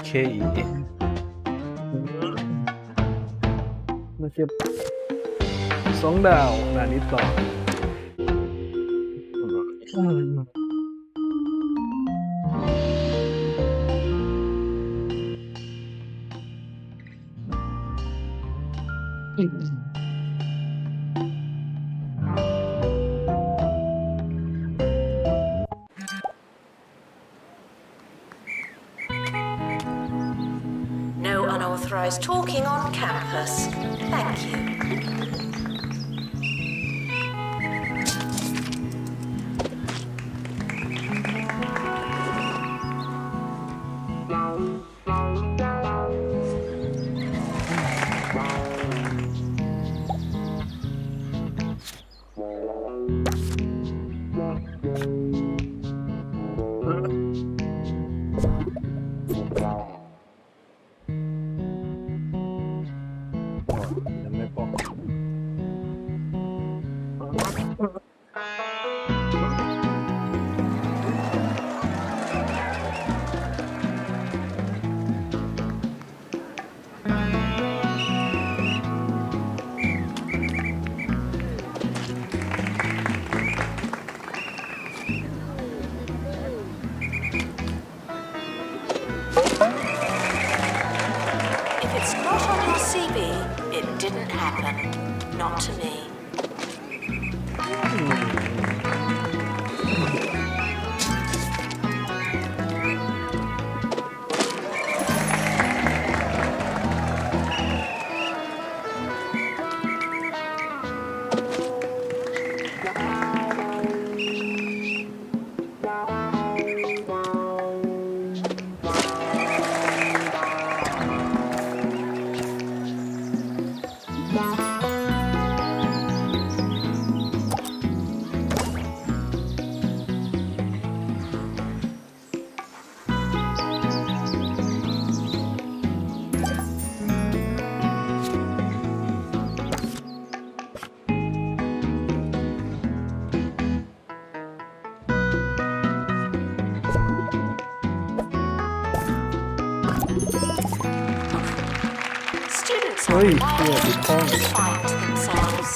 เคมาเก็บ2 ดาวหน้านี้ต่อNo unauthorized talking on campus. Thank you. If it's not on your CV, it didn't happen. Not to me. Students เฮ้ are ยเสื้อ required ติดข้อง to find themselves.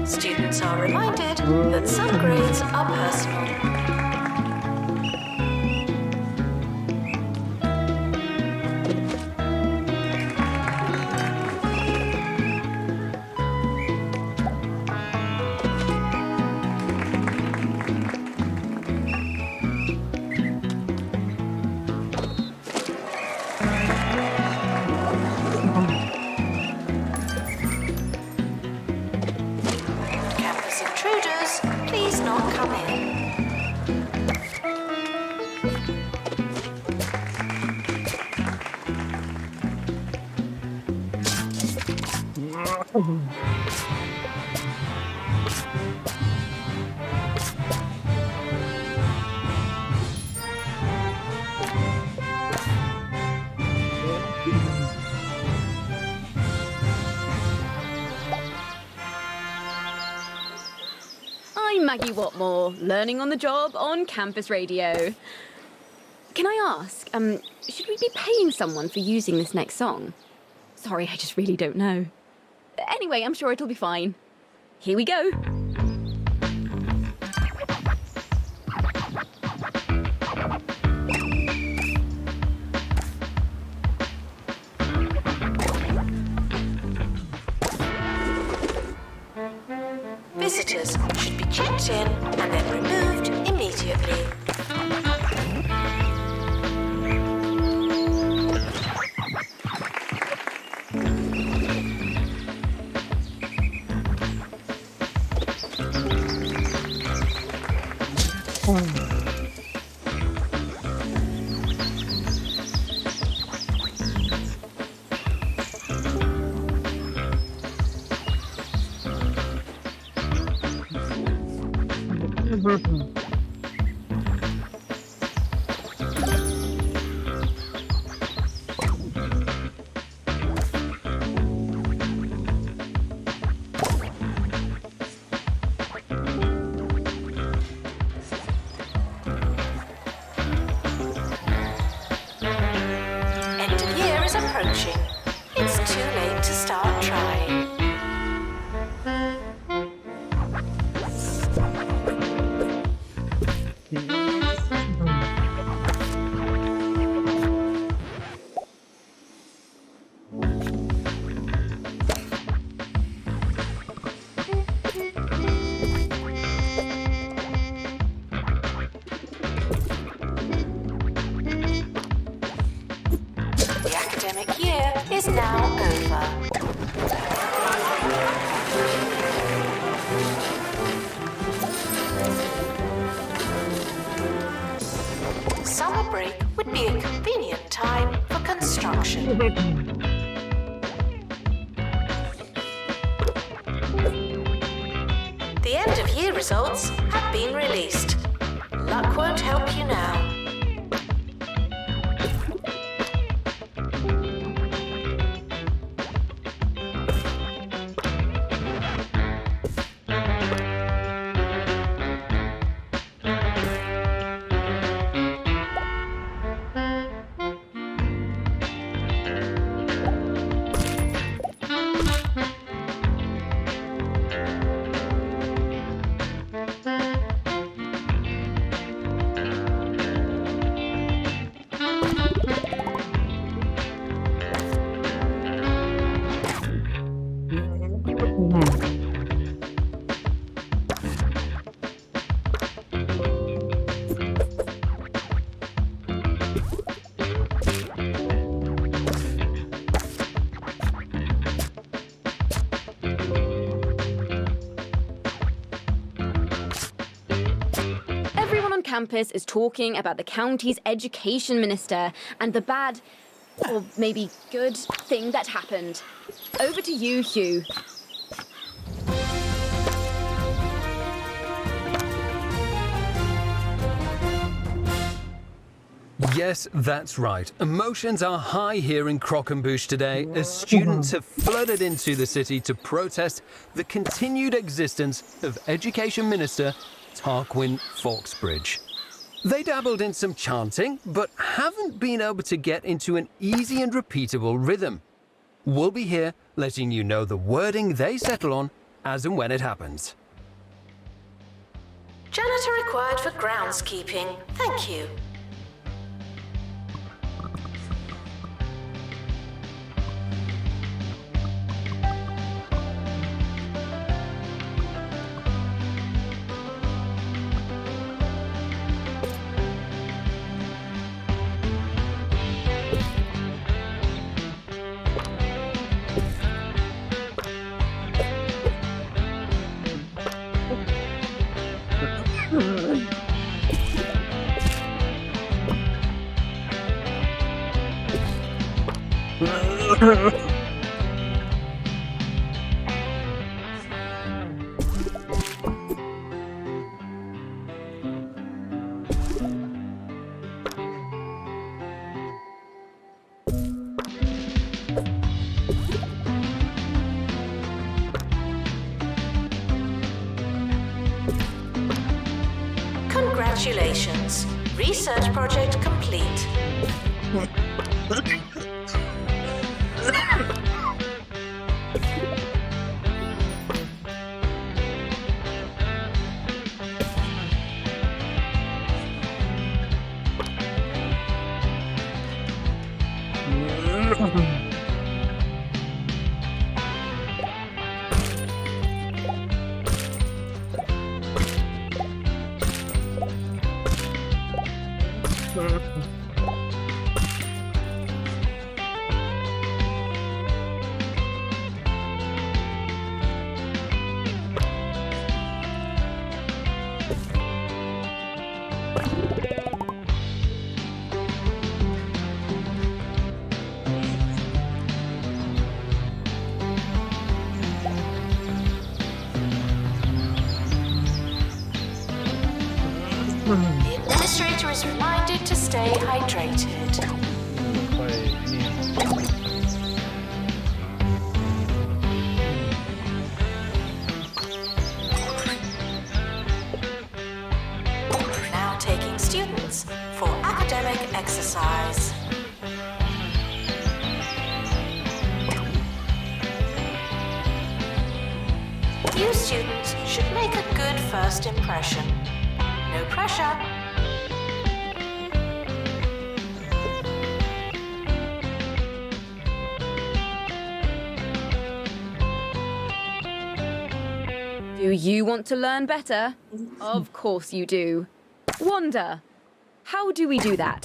Students are reminded that some grades are personal. Campus intruders, please not come in. I'm Maggie Watmore, learning on the job on campus radio. Can I ask, should we be paying someone for using this next song? Sorry, I just really don't know. Anyway, I'm sure it'll be fine. Here we go. visitors should be checked in and then removed immediately. End of year is approaching. It's too late to start trying. The academic year is now over. Summer break would be a convenient time for construction. The end of year results have been released. Luck won't help you now. Everyone on campus is talking about the county's education minister and the bad, or maybe good, thing that happened. Over to you, Hugh. Yes, that's right. Emotions are high here in Croquembouche today as students have flooded into the city to protest the continued existence of Education Minister Tarquin Fawkesbridge. They dabbled in some chanting, but haven't been able to get into an easy and repeatable rhythm. We'll be here letting you know the wording they settle on as and when it happens. Janitor required for groundskeeping. Thank you. Congratulations. Research project complete. The administrator is reminded to stay hydrated. ค่อยนี่ Now taking students for academic exercise. You students should make a good first impression. No pressure. Do you want to learn better? Of course you do. Wonder, how do we do that?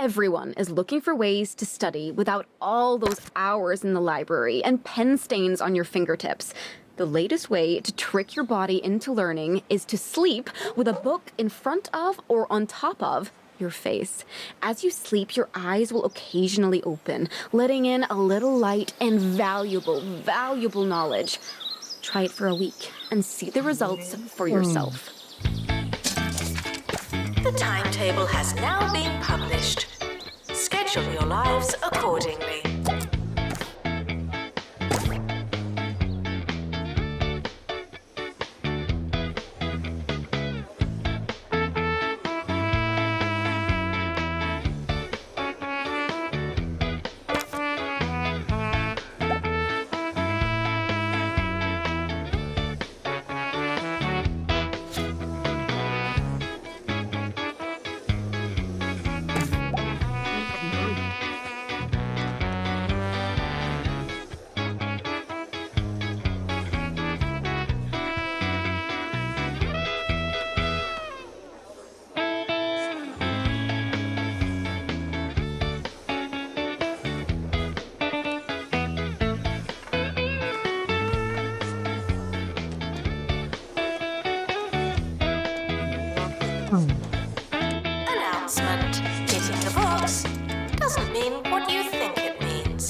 Everyone is looking for ways to study without all those hours in the library and pen stains on your fingertips. The latest way to trick your body into learning is to sleep with a book in front of or on top of your face. As you sleep, your eyes will occasionally open, letting in a little light and valuable knowledge. Try it for a week and see the results for yourself. The timetable has now been published. Schedule your lives accordingly. Announcement. Hitting the books doesn't mean what you think it means.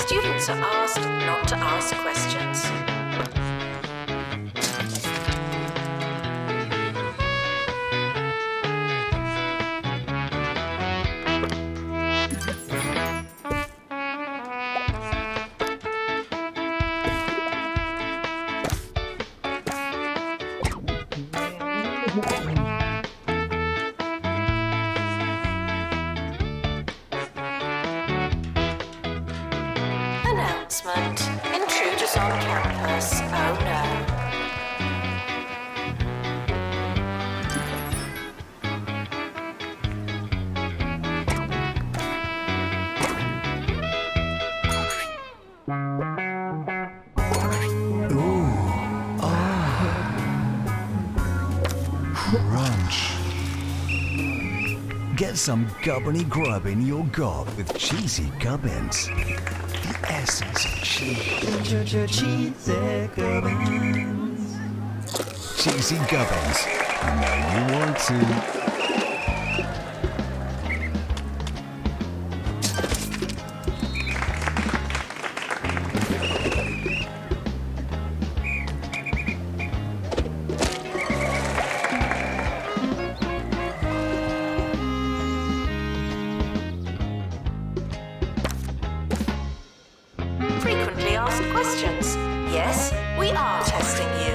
Students are asked not to ask questions. Announcement. Intruders on campus. Oh no. Crunch. Get some gubbiny grub in your gob with cheesy gubbins. The essence of cheese. Cheesy gubbins. You know you want to. Frequently asked questions. Yes, we are testing you.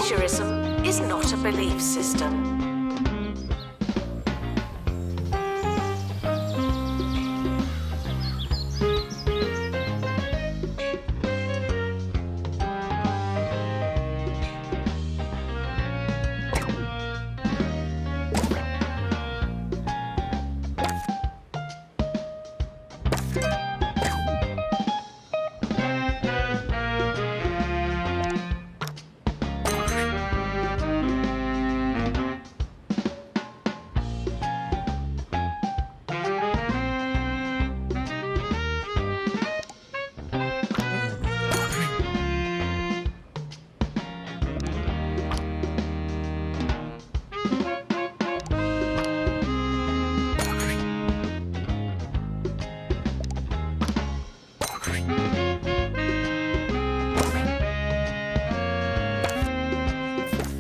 Plagiarism is not a belief system.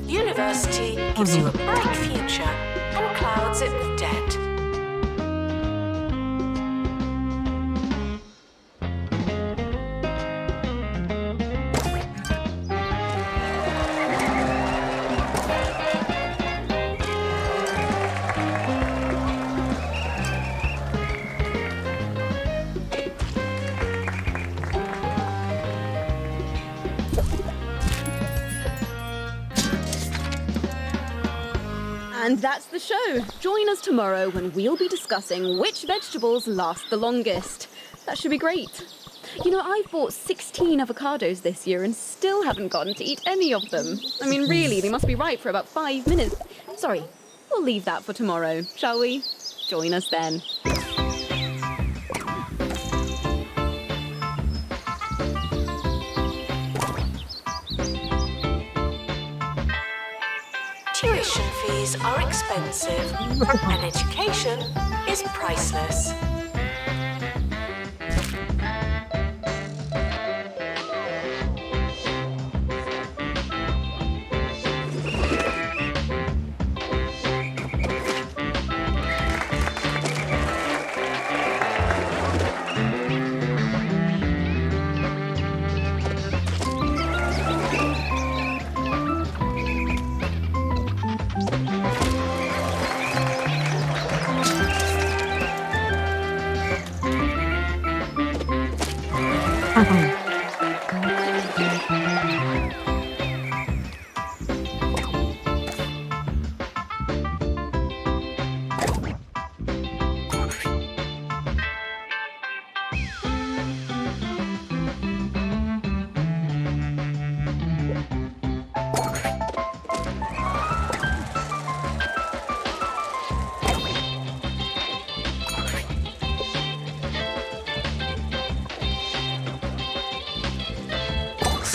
University gives you a bright future and clouds it with debt. And that's the show. Join us tomorrow when we'll be discussing which vegetables last the longest. That should be great. You know, I've bought 16 avocados this year and still haven't gotten to eat any of them. I mean, really, they must be ripe for about 5 minutes. Sorry, we'll leave that for tomorrow, shall we? Join us then. Tuition fees are expensive and education is priceless.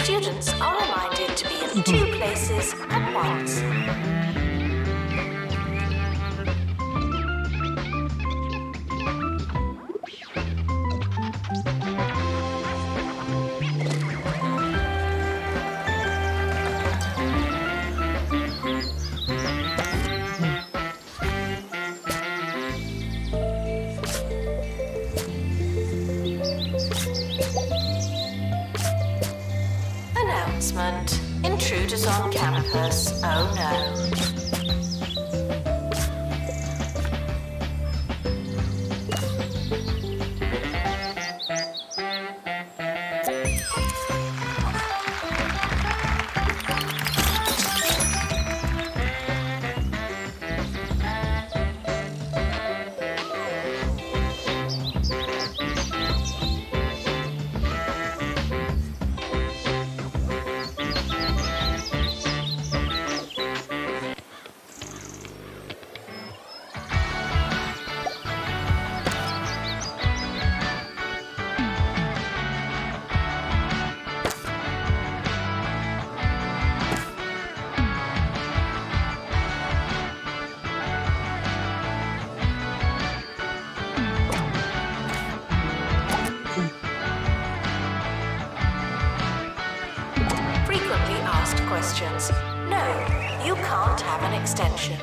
Students are reminded to be in 2 places at once. Announcement. Intruders on campus. Oh no. Frequently asked questions. No, you can't have an extension.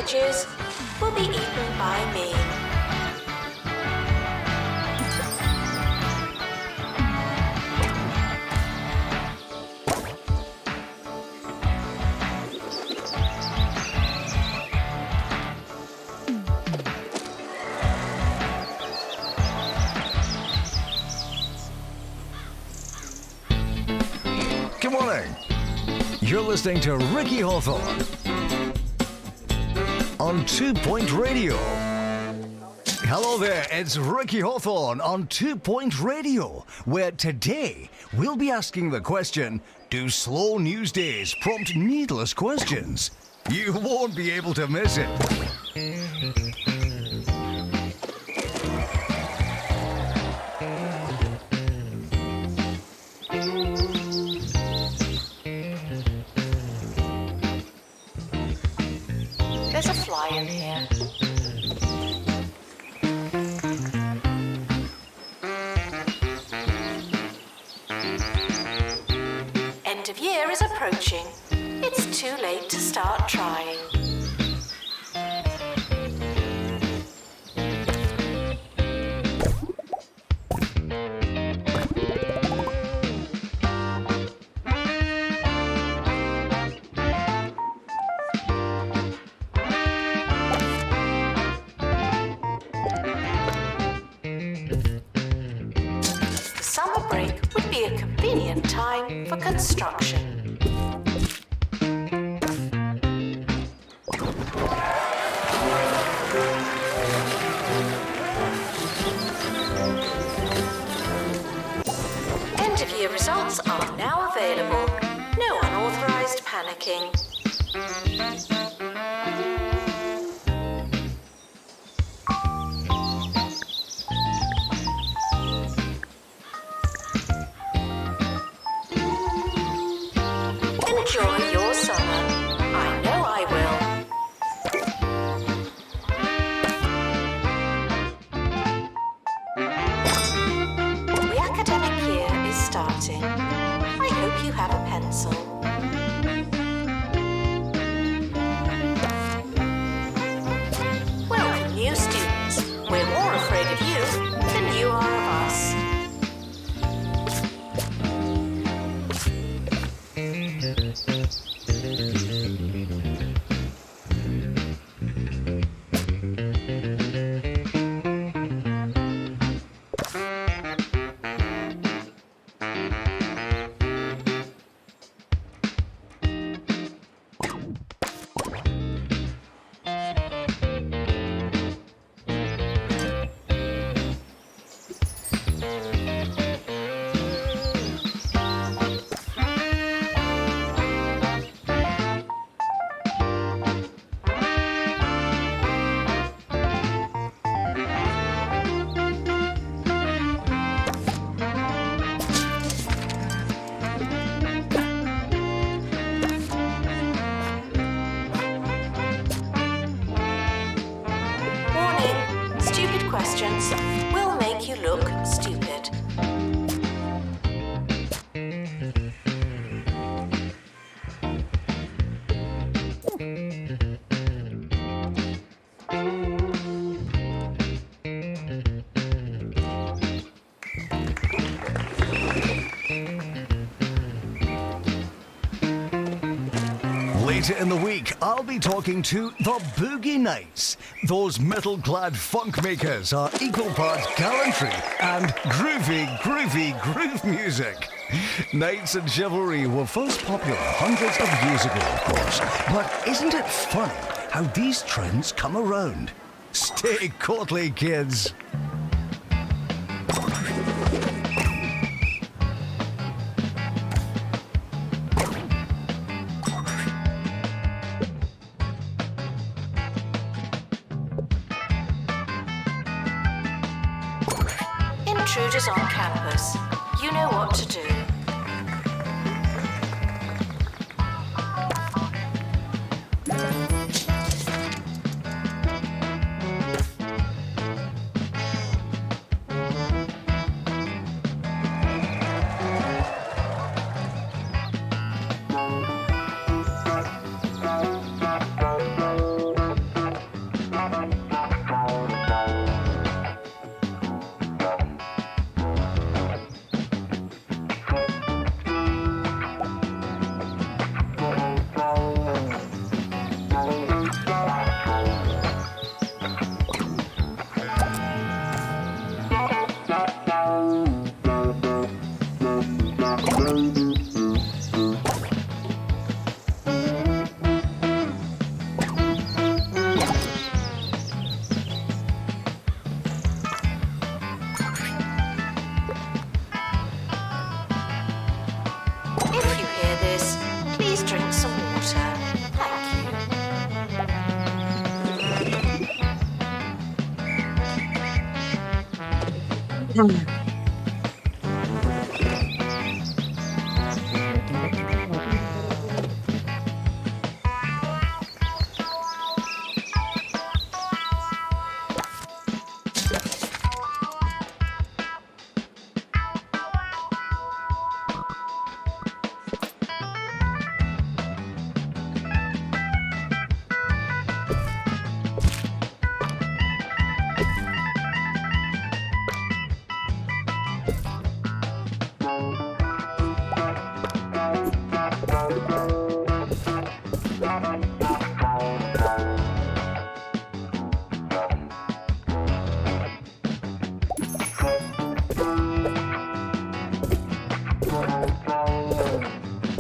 sandwiches will be eaten by me. Good morning. You're listening to Ricky Hawthorne on 2 Point Radio. Hello there, it's Ricky Hawthorne on 2 Point Radio, where today we'll be asking the question, do slow news days prompt needless questions? You won't be able to miss it. There's a fly in here. End of year is approaching. It's too late to start trying. Summer break would be a convenient time for construction. End of year results are now available. No unauthorized panicking. Enjoy your summer. I know I will. The academic year is starting. I hope you have a pencil. Welcome, new students. We're more afraid of you than you are of us. Warning, stupid questions will make you look stupid. Later in the week, I'll be talking to the Boogie Nights. Those metal-clad funk makers are equal parts gallantry and groovy groove music. Knights and chivalry were first popular hundreds of years ago, of course. But isn't it funny how these trends come around? Stay courtly, kids. Intruders on campus. You know what to do.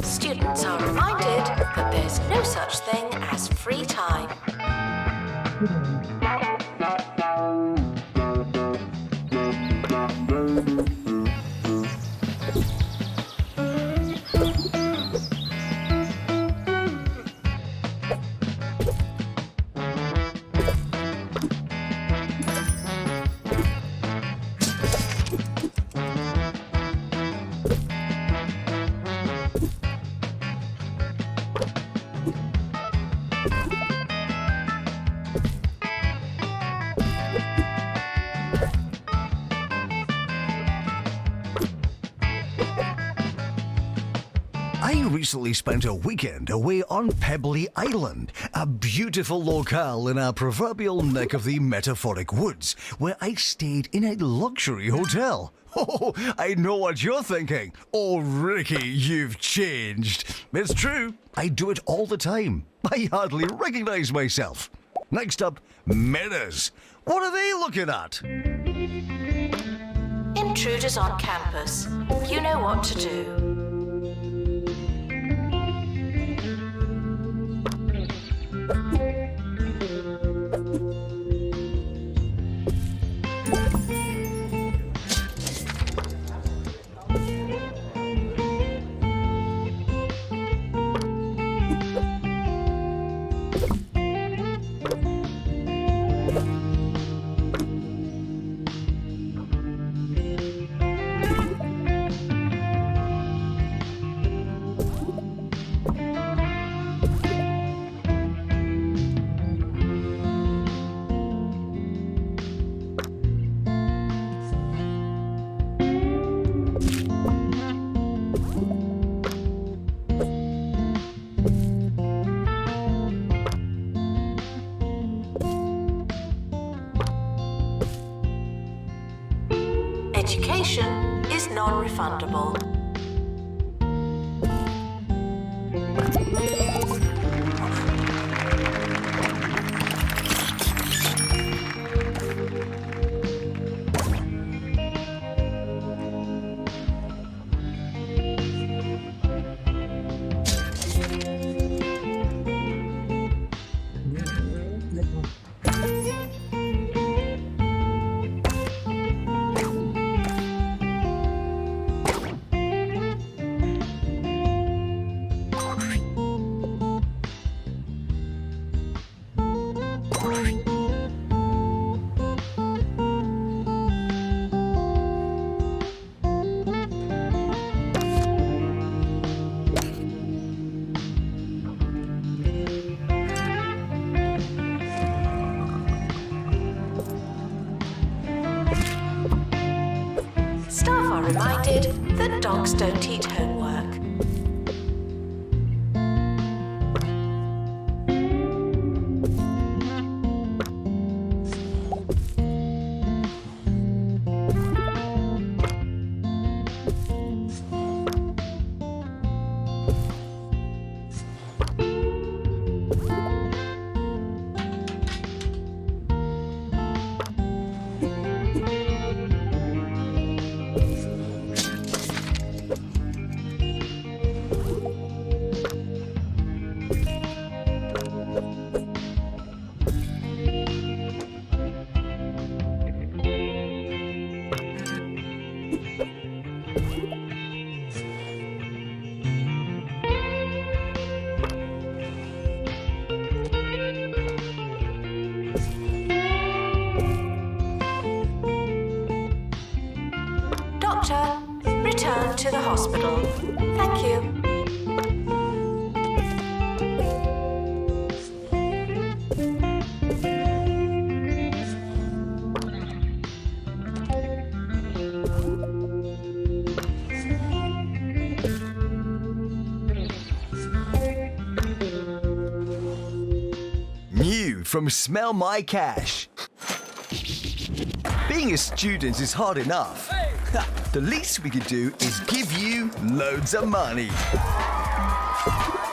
Students are reminded that there's no such thing as free time. I recently spent a weekend away on Pebbly Island, a beautiful locale in our proverbial neck of the metaphoric woods, where I stayed in a luxury hotel. Oh, I know what you're thinking. Oh, Ricky, you've changed. It's true. I do it all the time. I hardly recognize myself. Next up, mirrors. What are they looking at? Intruders on campus. You know what to do. Education is non-refundable. Staff are reminded that dogs don't eat homework. to the hospital. Thank you. New from Smell My Cash. Being a student is hard enough. The least we could do is give you loads of money.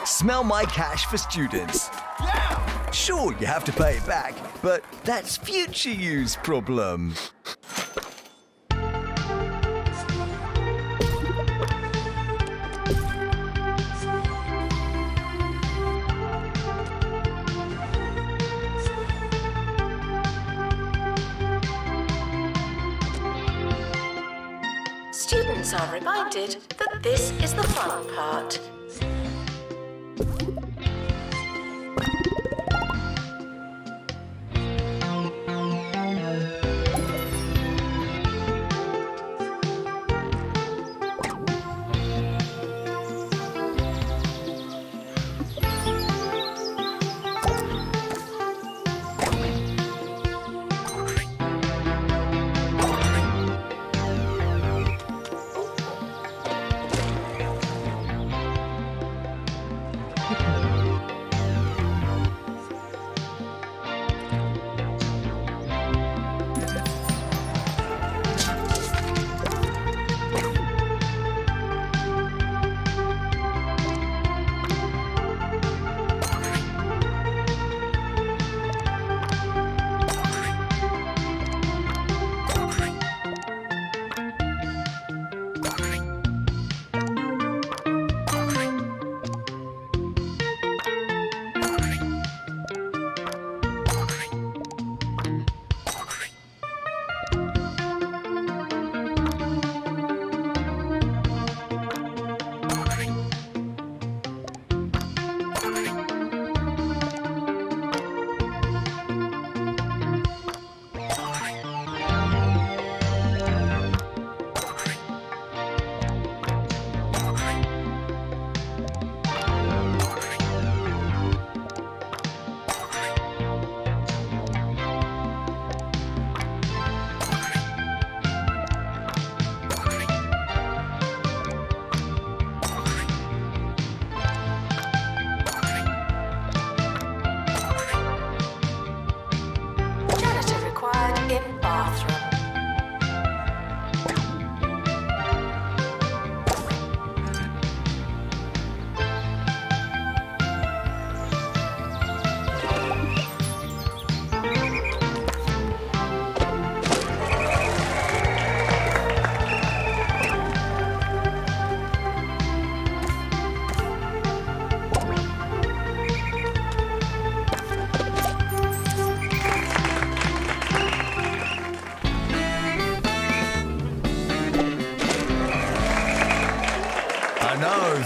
Smell My Cash for students. Sure, you have to pay it back, but that's future use problem. Students are reminded that this is the fun part.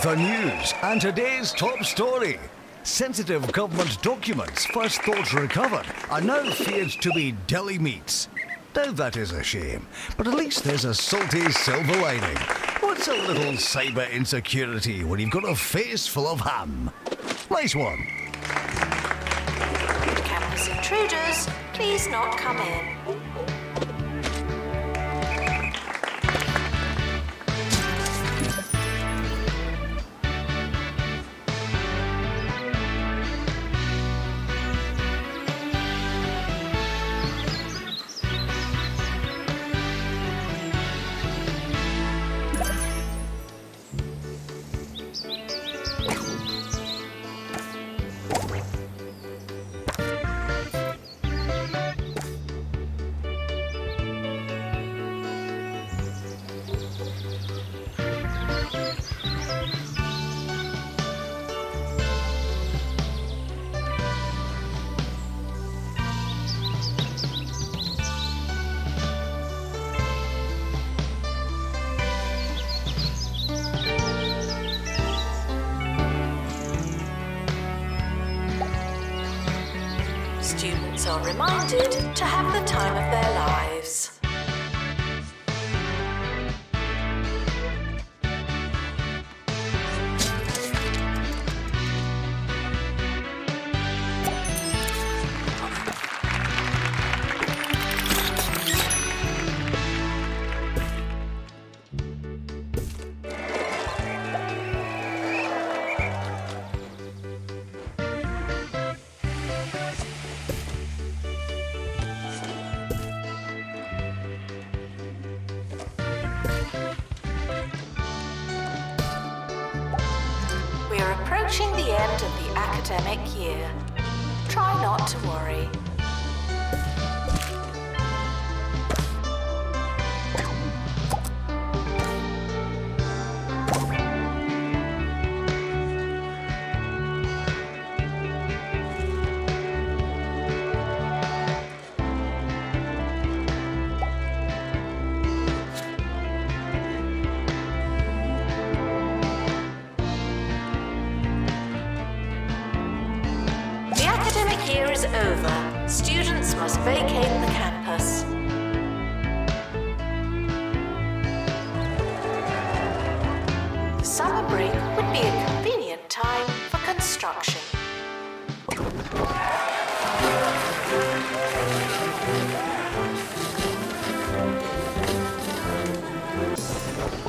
The news and today's top story. Sensitive government documents first thought recovered are now feared to be deli meats. Now that is a shame, but at least there's a salty silver lining. What's a little cyber insecurity when you've got a face full of ham? Nice one. Campus intruders, please not come in. Students are reminded to have the time of their lives. We're approaching the end of the academic year. Try not to worry. The academic year is over. Students must vacate the campus. The summer break would be a convenient time for construction.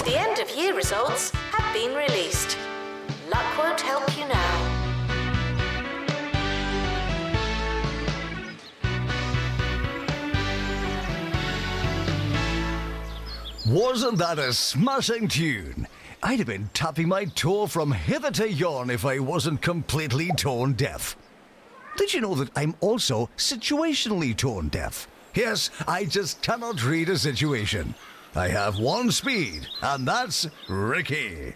The end of year results have been released. Luck won't help you now. Wasn't that a smashing tune? I'd have been tapping my toe from hither to yon if I wasn't completely tone deaf. Did you know that I'm also situationally tone deaf? Yes, I just cannot read a situation. I have one speed, and that's Ricky.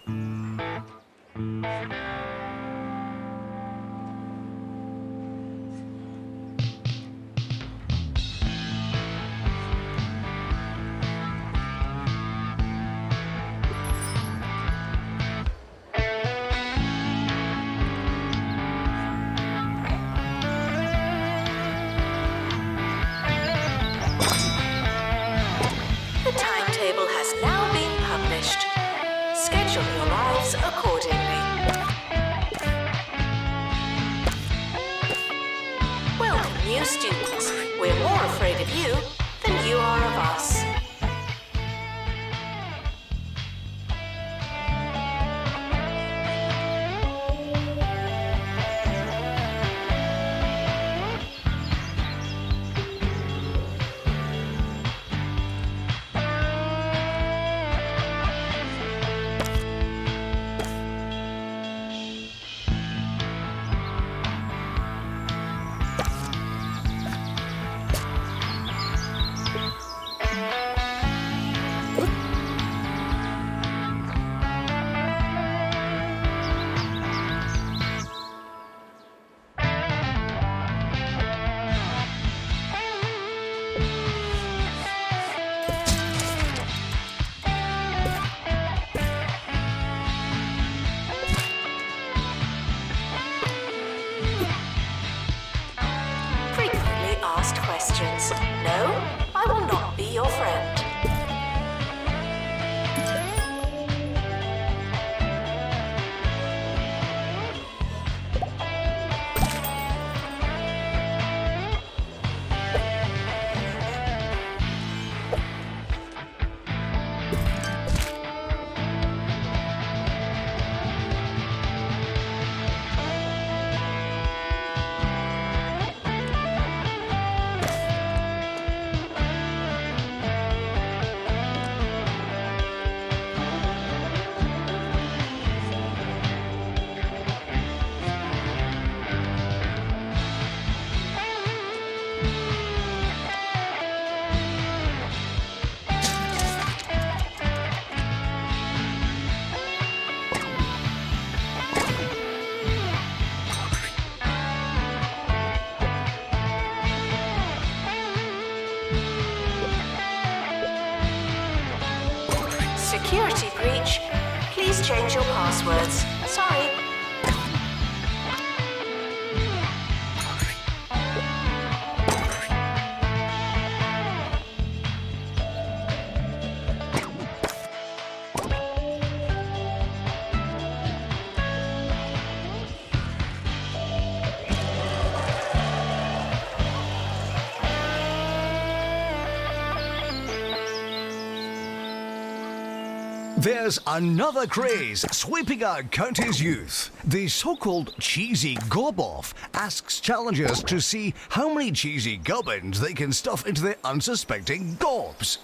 The timetable has now been published. Schedule your lives accordingly. Welcome, new students. We're more afraid of you than you are of us. Frequently asked questions. No, I will not be your friend. Security breach. Please change your passwords. Sorry. There's another craze sweeping our county's youth. The so-called cheesy gob-off asks challengers to see how many cheesy gubbins they can stuff into their unsuspecting gobs.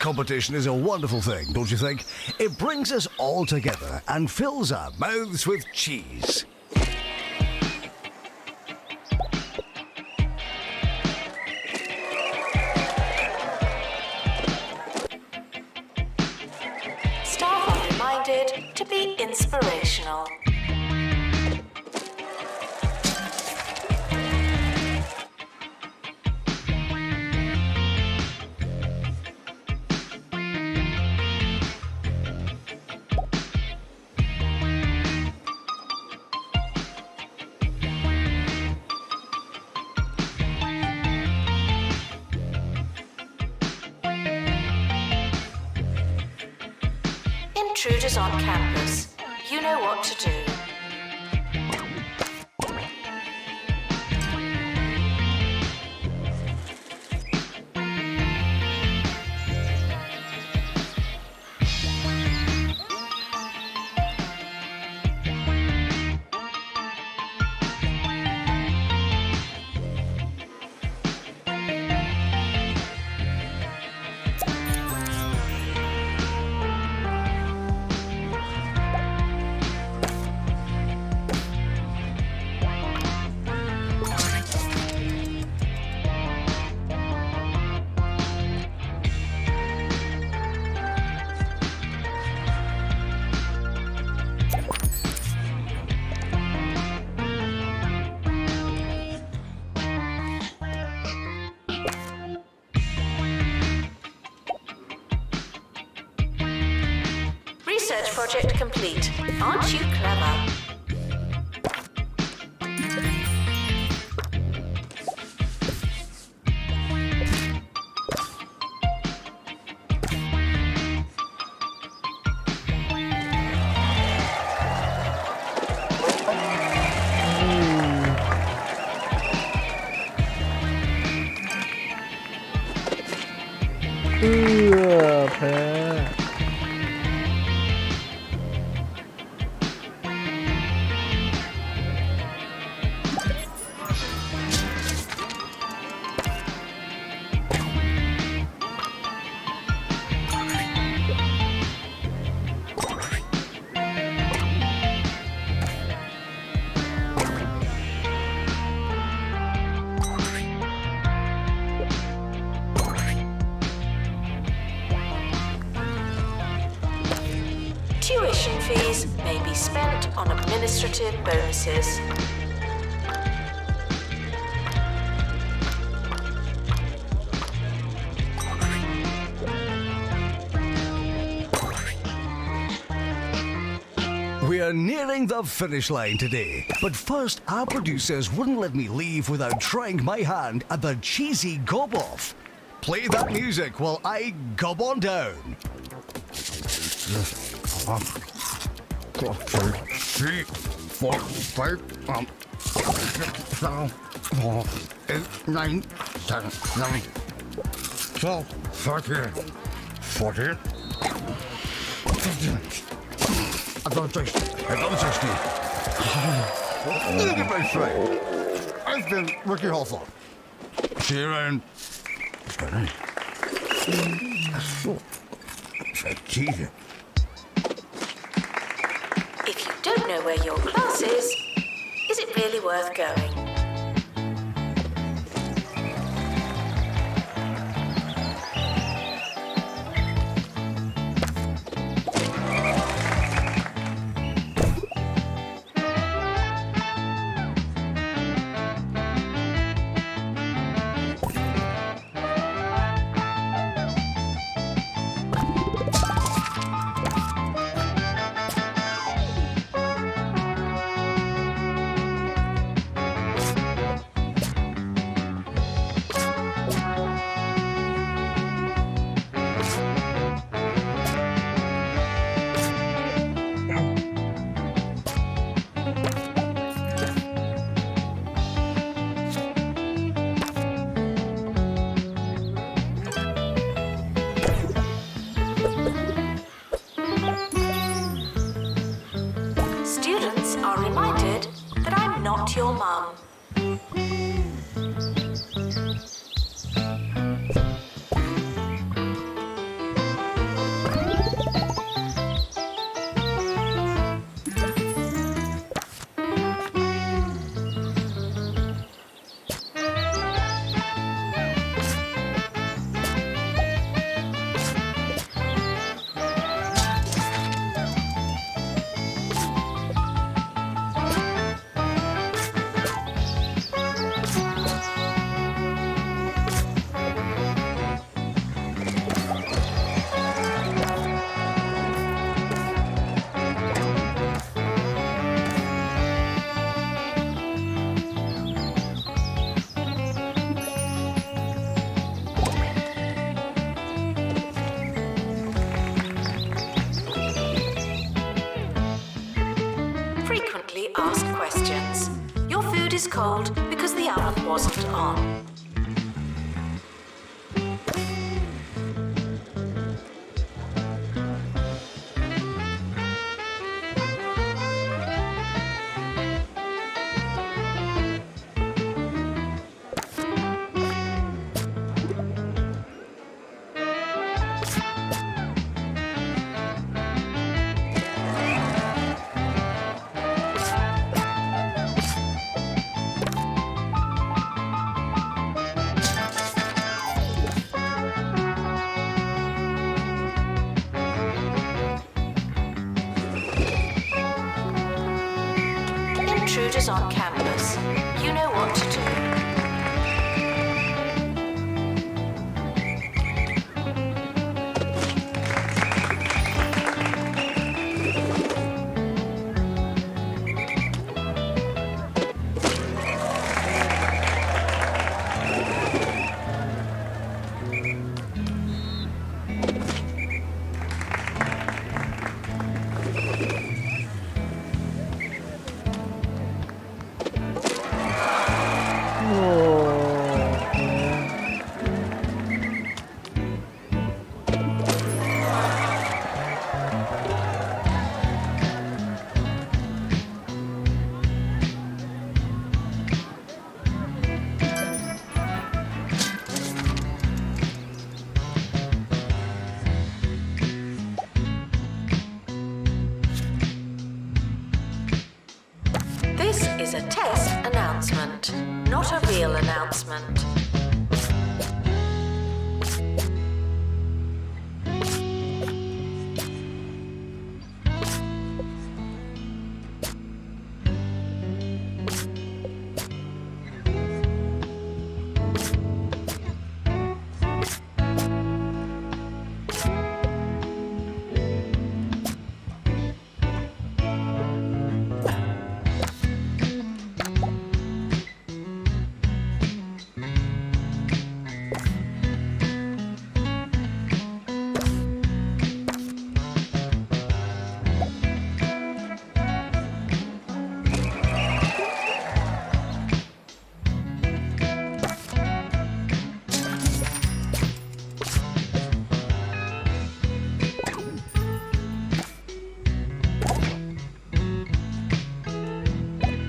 Competition is a wonderful thing, don't you think? It brings us all together and fills our mouths with cheese. Staff are reminded to be inspirational. Intruders on campus. You know what to do. Research project complete. Aren't you clever?แพ้Tuition fees may be spent on administrative bonuses. We are nearing the finish line today, but first our producers wouldn't let me leave without trying my hand at the cheesy gob-off. Play that music while I gob on down. 3, 4, 5, 8, 9, 10, 11, 12, 13, 14, 15. I don't taste it. I don't taste it. Look at my straight. I've been Ricky Hawthorne. See you around. What's going on? It's cheesy. If you don't know where your class is it really worth going? Not your mum. Frequently asked questions. Your food is cold because the oven wasn't on. Intruders on campus. You know what to do. This is a test announcement, not a real announcement.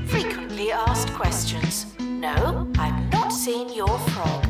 Frequently asked questions. No, I've not seen your frog.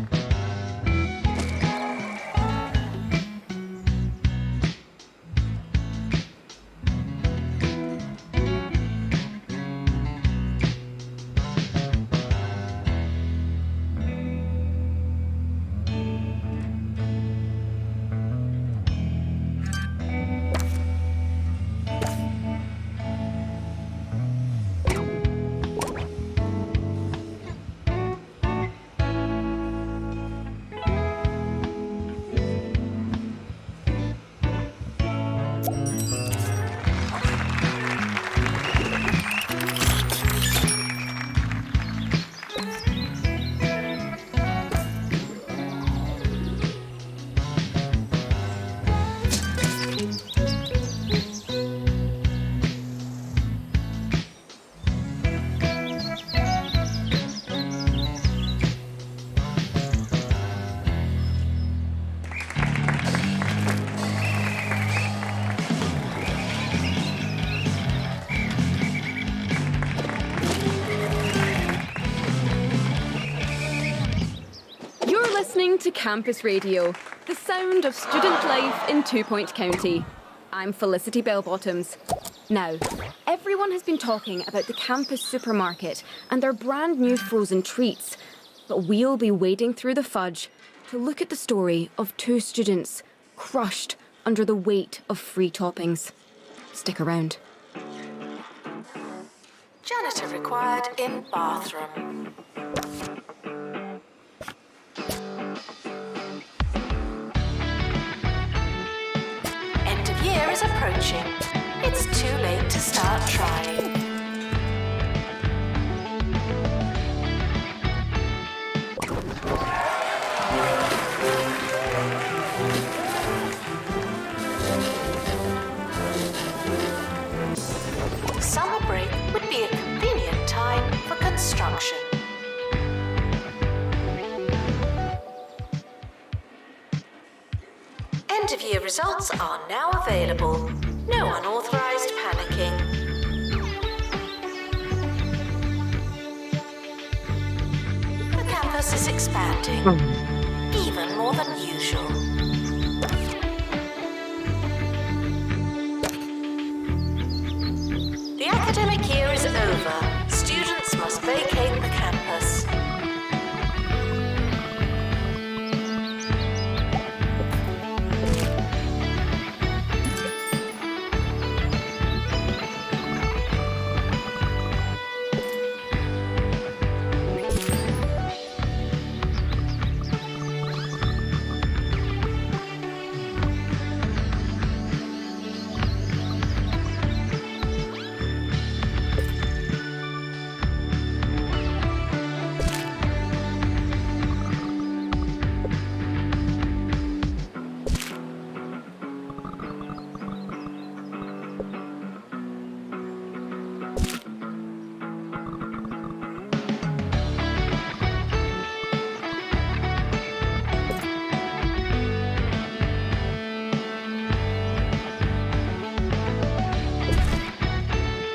Listening to Campus Radio, the sound of student life in Two Point County. I'm Felicity Bellbottoms. Now, everyone has been talking about the campus supermarket and their brand new frozen treats, but we'll be wading through the fudge to look at the story of two students crushed under the weight of free toppings. Stick around. Janitor required in bathroom. End of year is approaching. It's too late to start trying. Summer break would be a convenient time for construction. End of year results are now available. No unauthorized panicking. The campus is expanding, even more than usual. The academic year is over. Students must vacate the campus.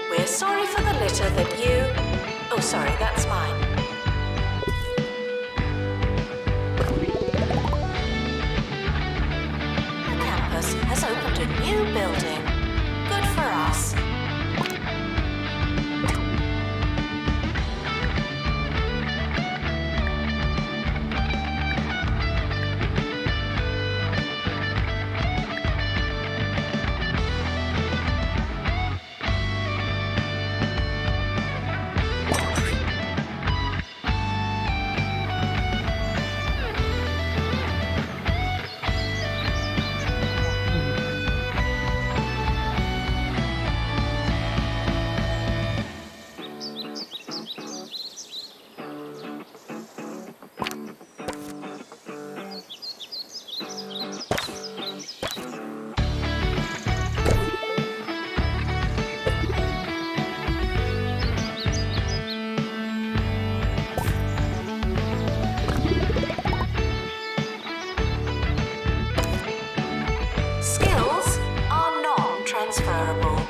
We're sorry for the litter that you... Oh, sorry, that's mine. The campus has opened a new building. Good for us. Skills are non-transferable.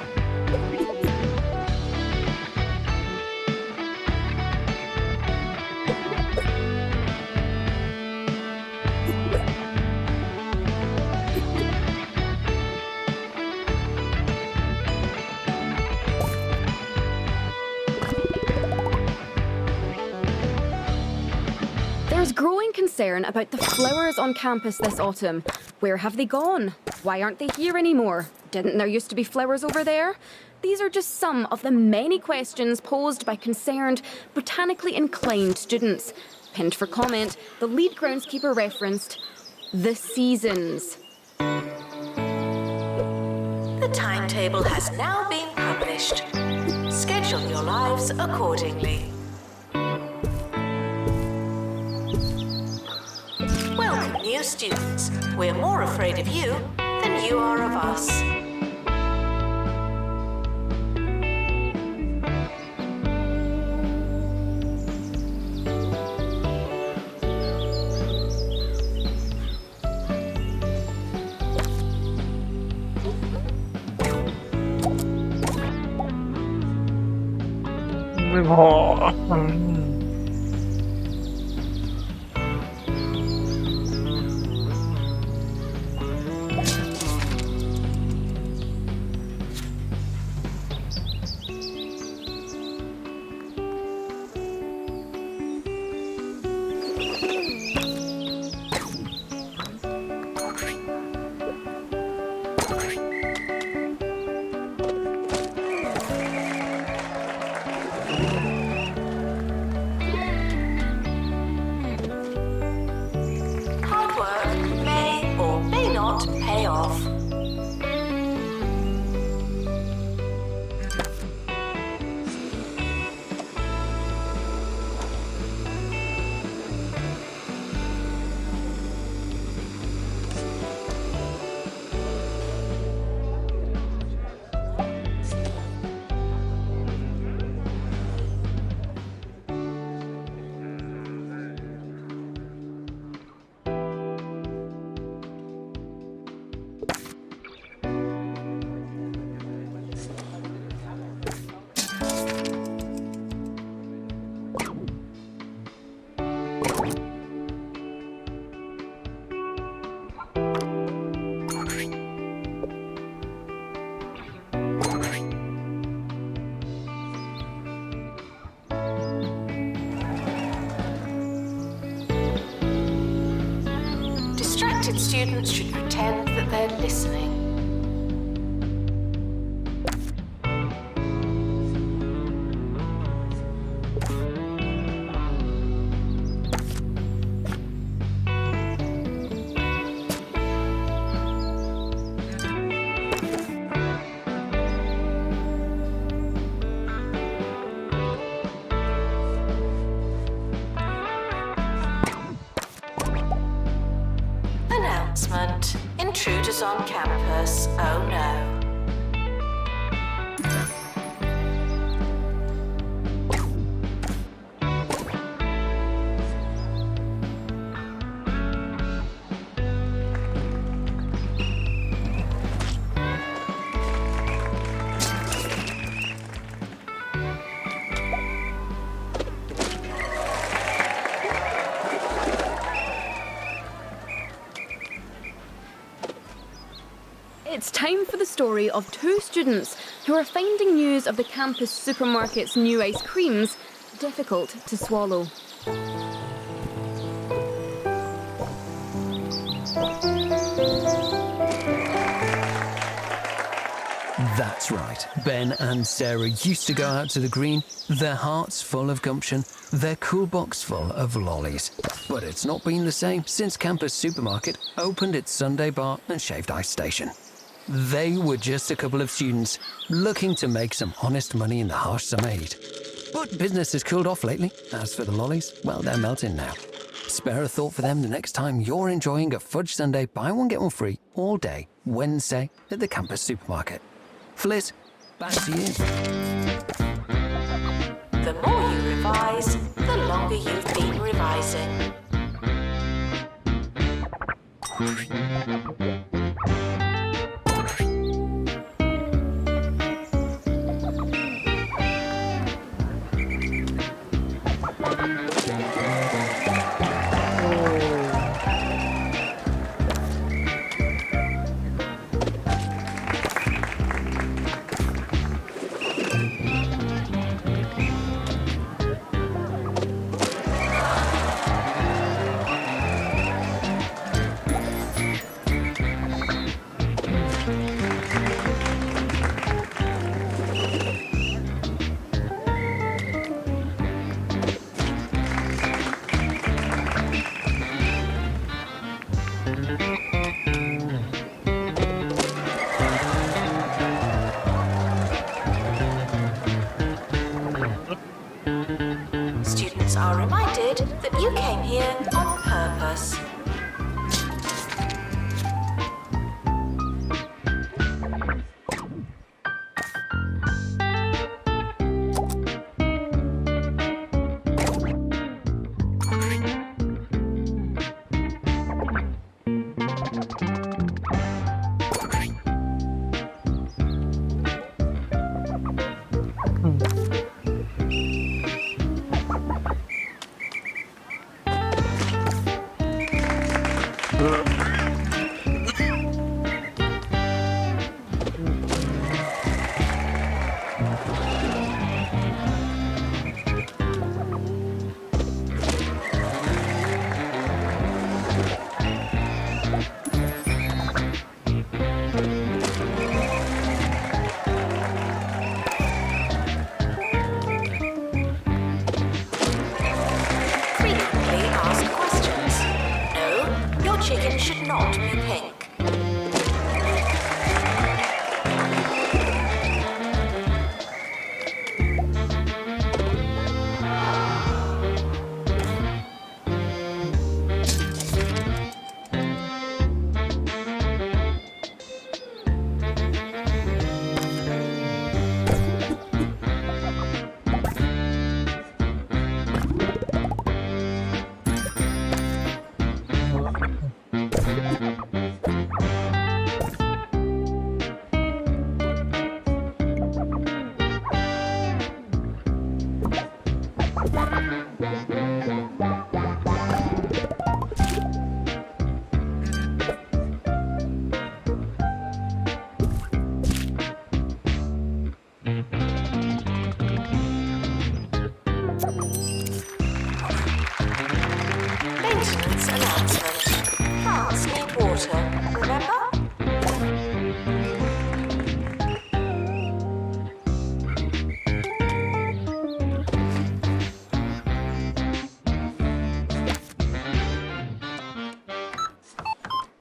There's growing concern about the flowers on campus this autumn. Where have they gone? Why aren't they here anymore? Didn't there used to be flowers over there? These are just some of the many questions posed by concerned, botanically inclined students. Pinned for comment, the lead groundskeeper referenced the seasons. The timetable has now been published. Schedule your lives accordingly. Welcome, new students. We're more afraid of you than you are of us.ไม่พอHard work may or may not pay off. that students should pretend that they're listening. Announcement. Intruders on campus. Oh no. It's time for the story of two students who are finding news of the campus supermarket's new ice creams difficult to swallow. That's right. Ben and Sarah used to go out to the green, their hearts full of gumption, their cool box full of lollies. But it's not been the same since Campus Supermarket opened its Sunday bar and shaved ice station. They were just a couple of students looking to make some honest money in the harsh summer heat. But business has cooled off lately. As for the lollies, well, they're melting now. Spare a thought for them the next time you're enjoying a fudge sundae buy one get one free all day Wednesday at the Campus Supermarket. Fliss, back to you. The more you revise, the longer you've been revising. Students are reminded that you came here on purpose. Frequently asked questions. No, your chicken should not be pink.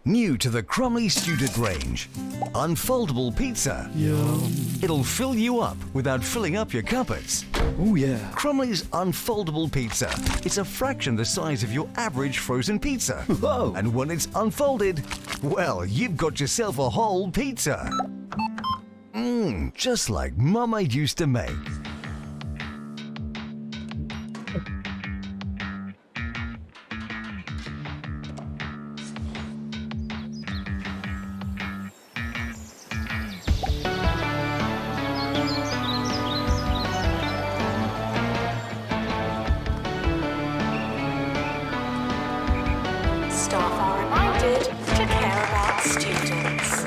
New to the Crumley student range. Unfoldable pizza. Yum. It'll fill you up without filling up your cupboards. Oh yeah. Crumley's unfoldable pizza. It's a fraction the size of your average frozen pizza. Whoa. And when it's unfolded, well, you've got yourself a whole pizza. Just like Mama used to make. Staff are reminded to care about students.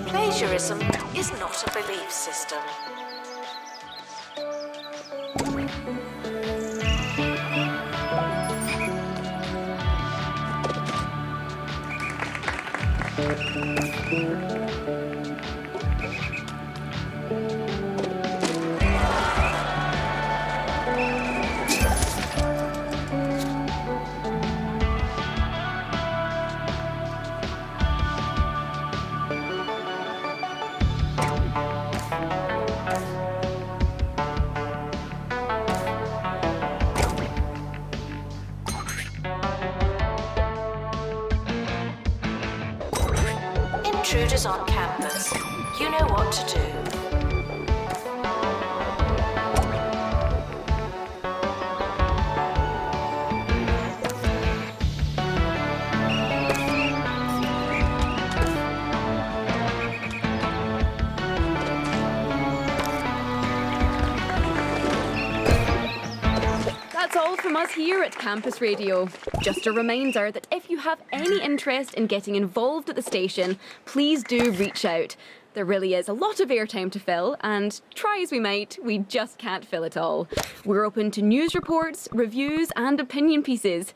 Plagiarism is not a belief system. Intruders on campus. You know what to do. That's all from us here at Campus Radio. Just a reminder that if you have any interest in getting involved at the station, please do reach out. There really is a lot of airtime to fill, and try as we might, we just can't fill it all. We're open to news reports, reviews, and opinion pieces.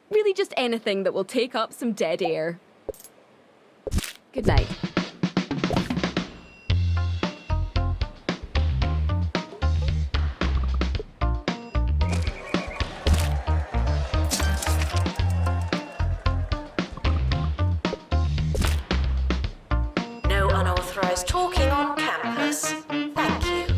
Really just anything that will take up some dead air. Good night. No unauthorized talking on campus. Thank you.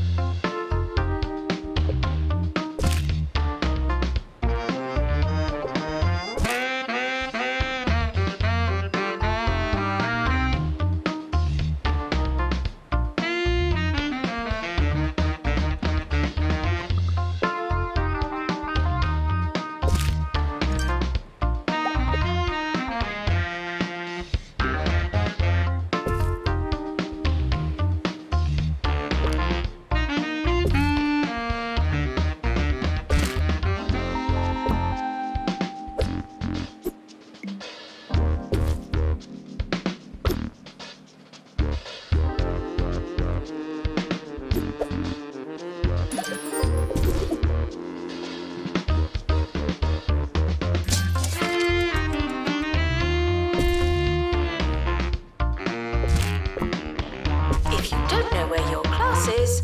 If you don't know where your class is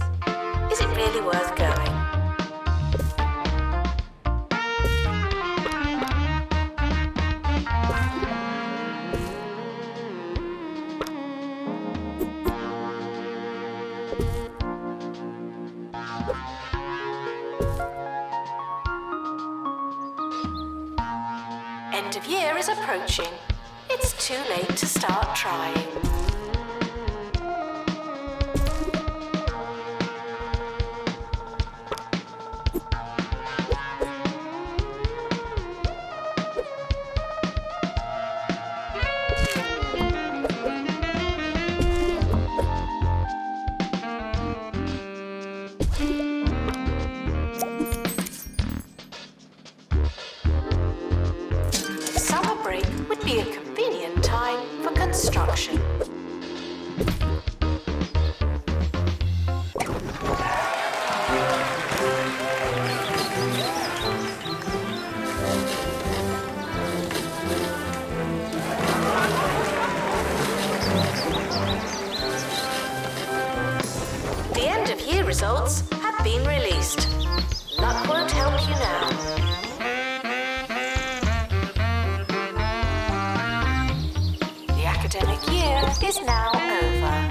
it really worth going? End of year is approaching. It's too late to start trying. be a convenient time for construction. The end of year results have been released. Luck won't help you now. The academic year is now over.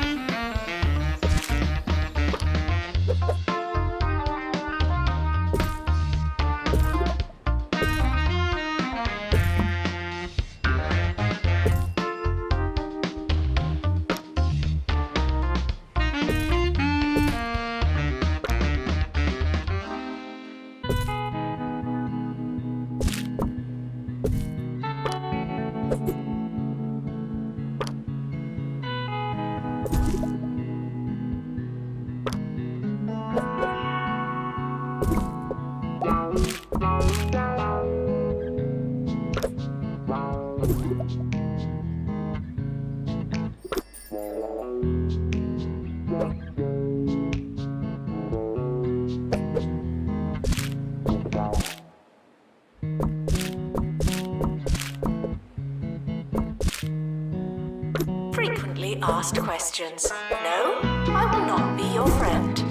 Frequently asked questions. No, I will not be your friend.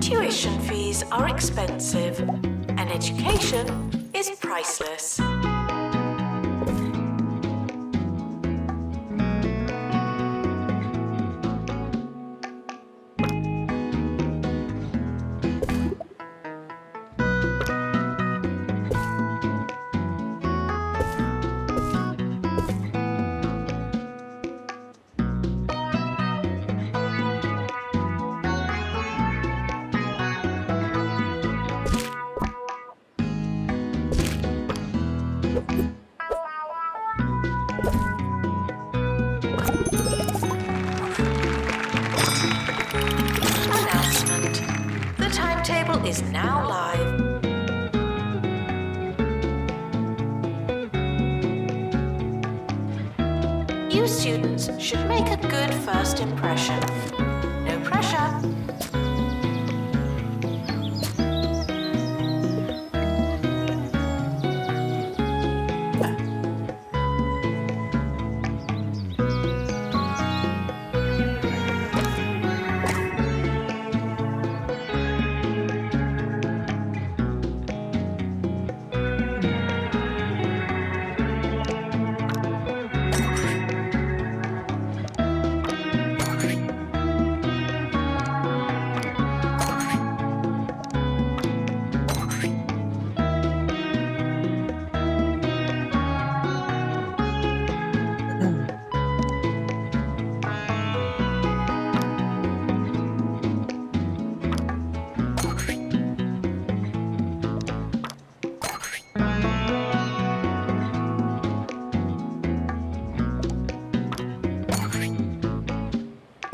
Tuition fees are expensive, and education is priceless. Announcement. The timetable is now live. You students should make a good first impression. No pressure.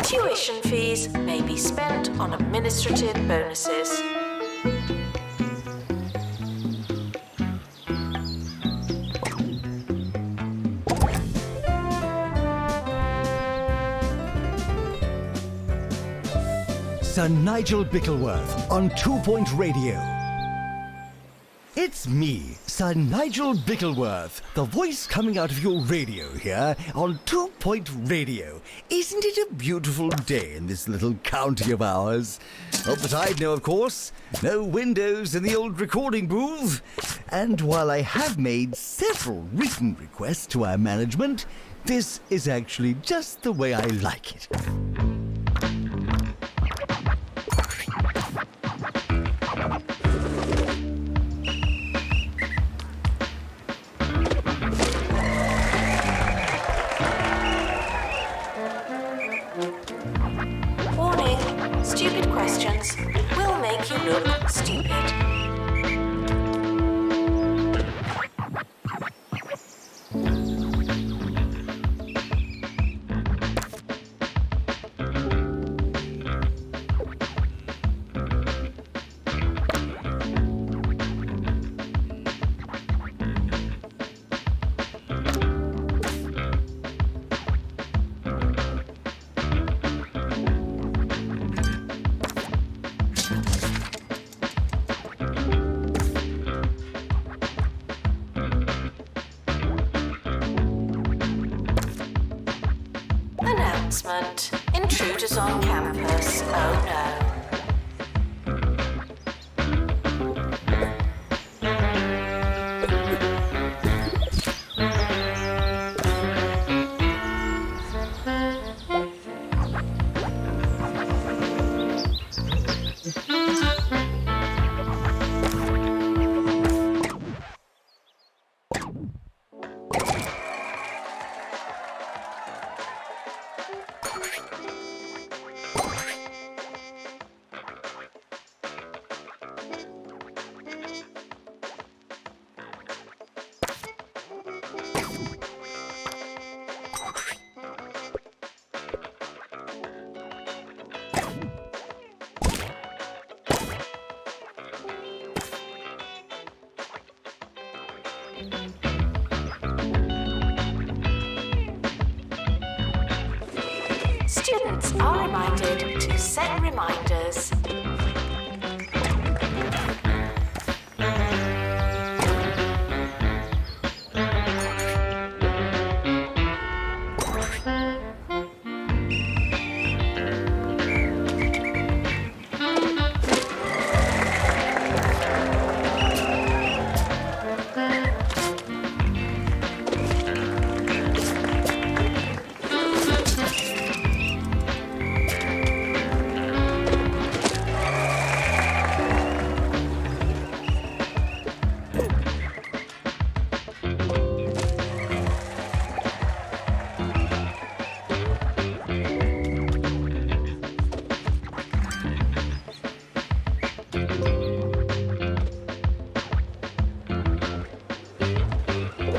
Tuition fees may be spent on administrative bonuses. Sir Nigel Bickleworth on 2 Point Radio. It's me, Sir Nigel Bickleworth, the voice coming out of your radio here on 2 Point Radio. Isn't it a beautiful day in this little county of ours? Not that I'd know, of course. No windows in the old recording booth. And while I have made several written requests to our management, this is actually just the way I like it. Warning, stupid questions will make you look stupid. Announcement. Intruders on campus. Oh no. Students are reminded to set reminders.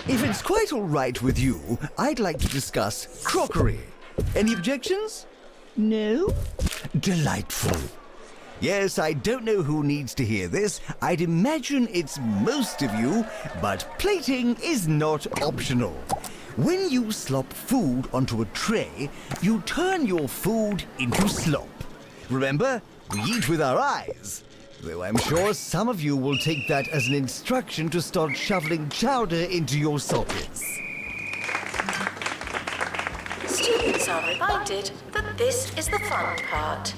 If it's quite all right with you, I'd like to discuss crockery. Any objections? No? Delightful. Yes, I don't know who needs to hear this. I'd imagine it's most of you, but plating is not optional. When you slop food onto a tray, you turn your food into slop. Remember, we eat with our eyes. Though I'm sure some of you will take that as an instruction to start shoveling chowder into your sockets. Students are reminded that this is the fun part.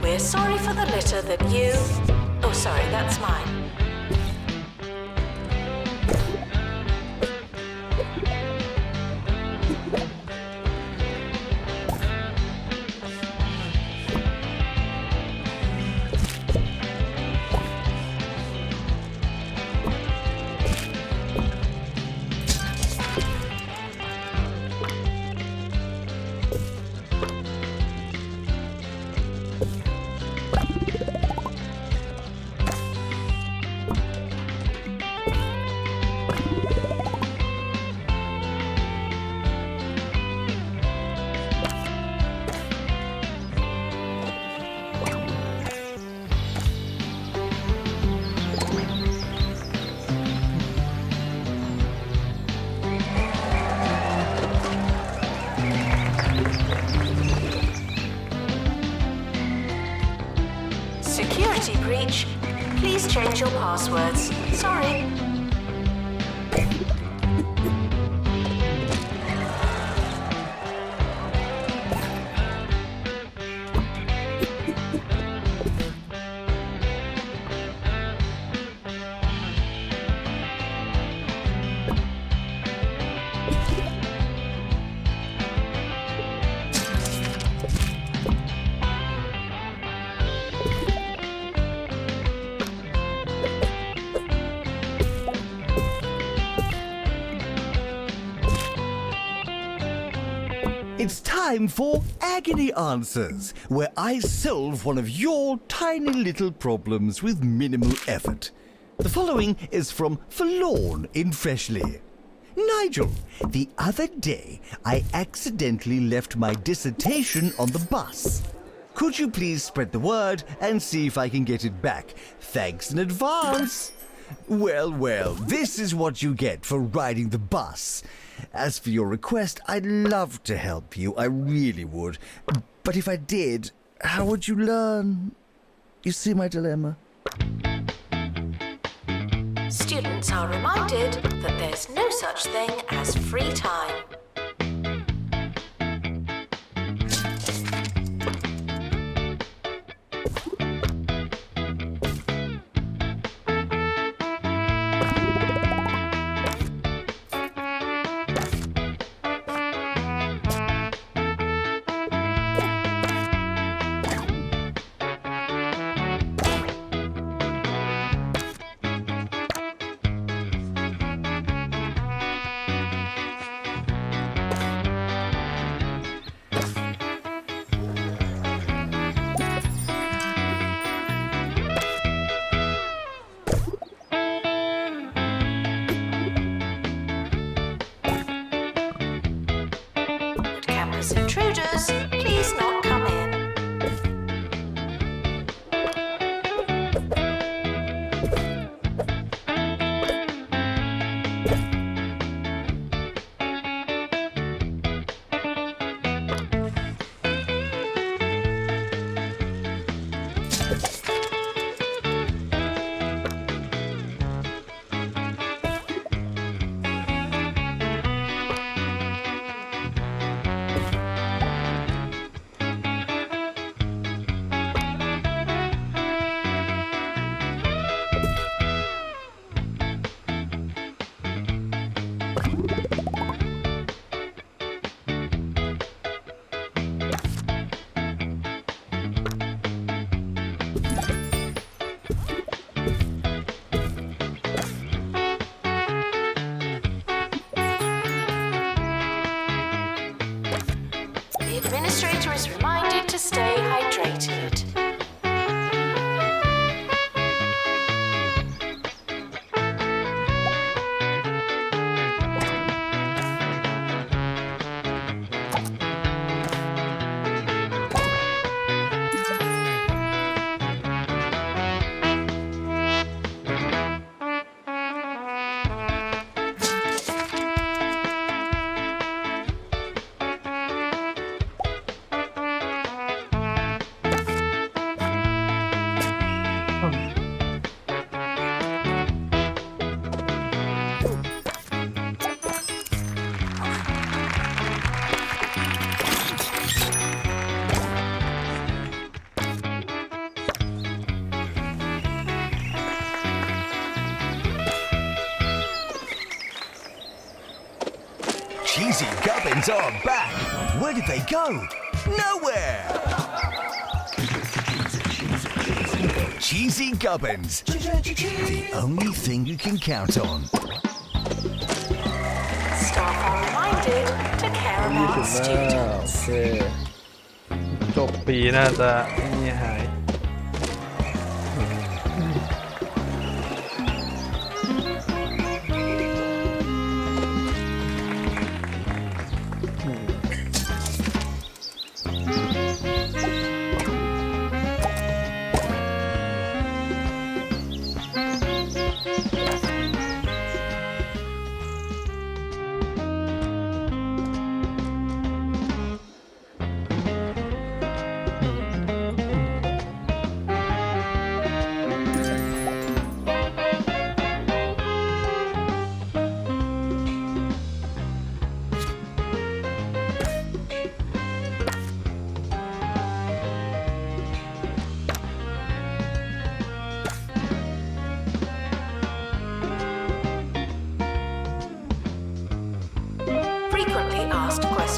We're sorry for the litter that you... Oh, sorry, that's mine. security breach. Please change your passwords. Sorry. It's time for Agony Answers, where I solve one of your tiny little problems with minimal effort. The following is from Forlorn in Freshly. Nigel, the other day I accidentally left my dissertation on the bus. Could you please spread the word and see if I can get it back? Thanks in advance. Well, this is what you get for riding the bus. As for your request, I'd love to help you, I really would. But if I did, how would you learn? You see my dilemma? Students are reminded that there's no such thing as free time. Intruders, please not come in. The administrator is reminded to stay hydrated. Cheesy Gubbins are back. Where did they go? Nowhere. Cheesy Gubbins. The only thing you can count on. Staff are reminded to care 20 about แล้ว โอ students. เคจบปีน่าจะมีหาย โ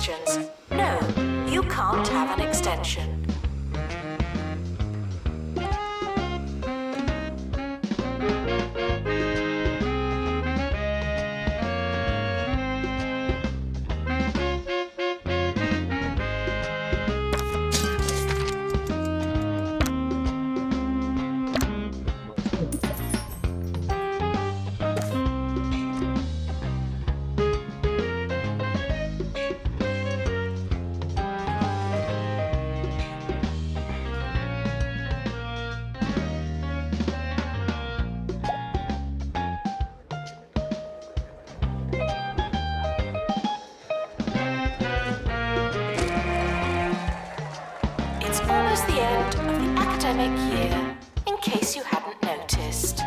questions. No, you can't have an extension. It's almost the end of the academic year, in case you hadn't noticed.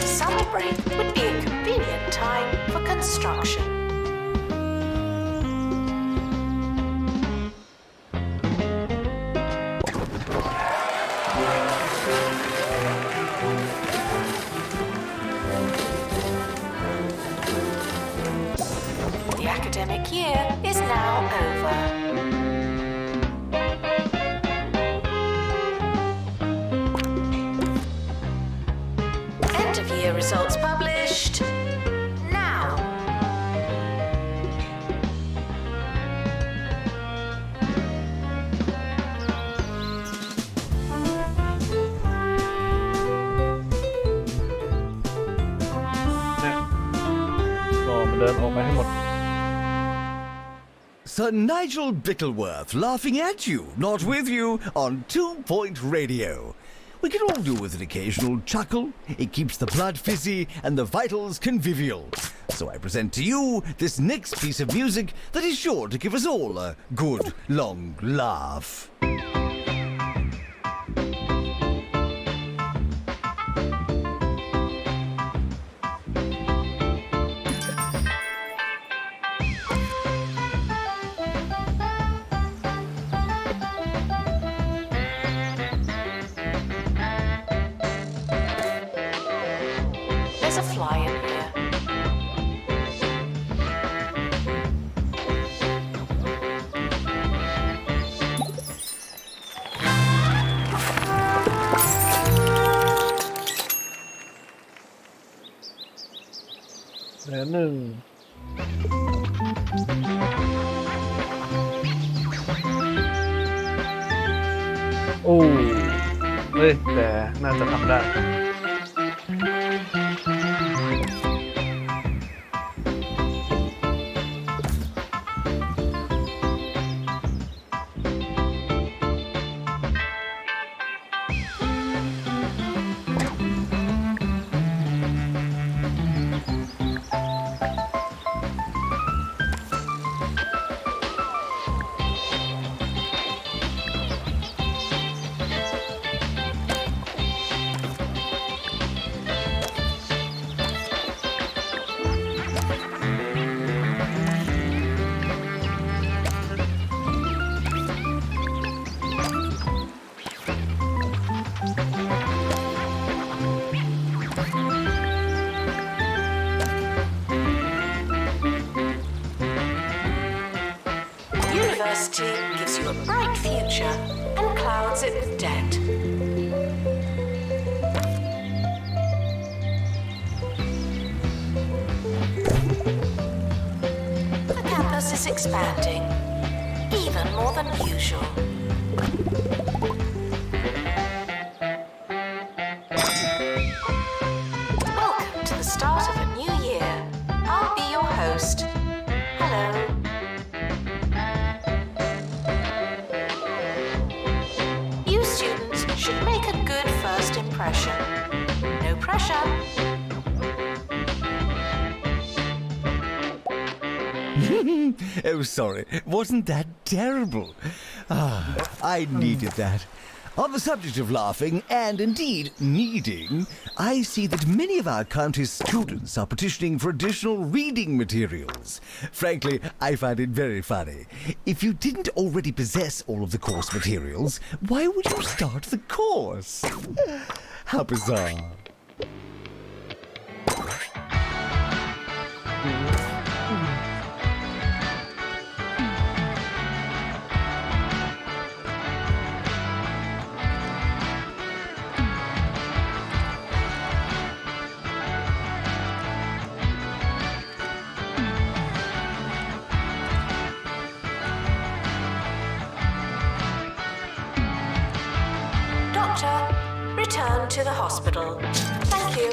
Summer break would be a convenient time for construction. The academic year is now over. End of year results published. Now. Sir Nigel Bickleworth laughing at you, not with you, on 2 Point Radio. We can all do with an occasional chuckle. It keeps the blood fizzy and the vitals convivial. So I present to you this next piece of music that is sure to give us all a good, long laugh. There's a fly in here.หนึ่งโอ้เฮ้ยแต่น่าจะทำได้University gives you a bright future and clouds it with debt. The campus is expanding, even more than usual. Welcome to the start of a new year. I'll be your host. Hello. You students should make a good first impression. No pressure. Oh, sorry. Wasn't that terrible? I needed that. On the subject of laughing, and indeed needing, I see that many of our county's students are petitioning for additional reading materials. Frankly, I find it very funny. If you didn't already possess all of the course materials, why would you start the course? How bizarre. Doctor, return to the hospital. Thank you.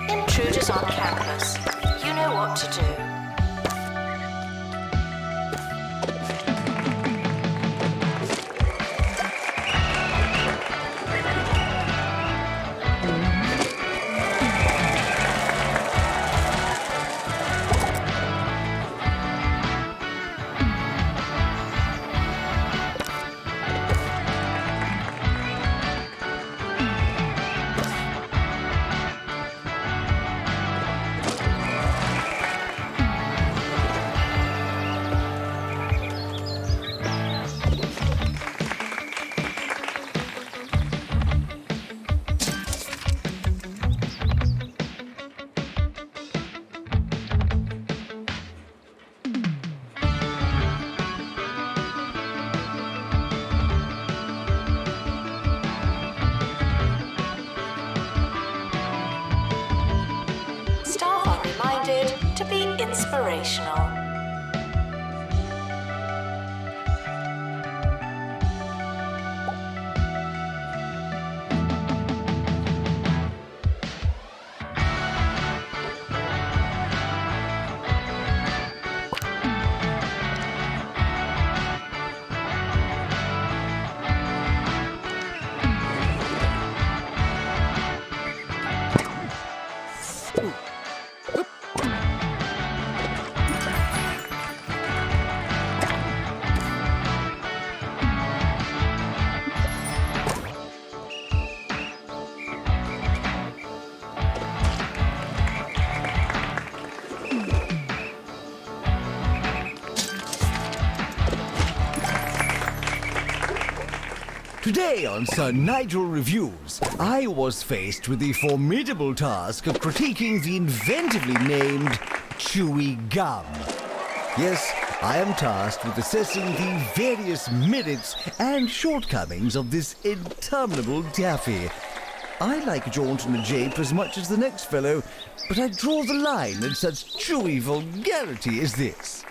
Intruders on campus. You know what to do. Staff are reminded to be inspirational. Today on Sir Nigel Reviews, I was faced with the formidable task of critiquing the inventively named Chewy Gum. Yes, I am tasked with assessing the various merits and shortcomings of this interminable taffy. I like a jaunt and a jape as much as the next fellow, but I draw the line at such chewy vulgarity as this.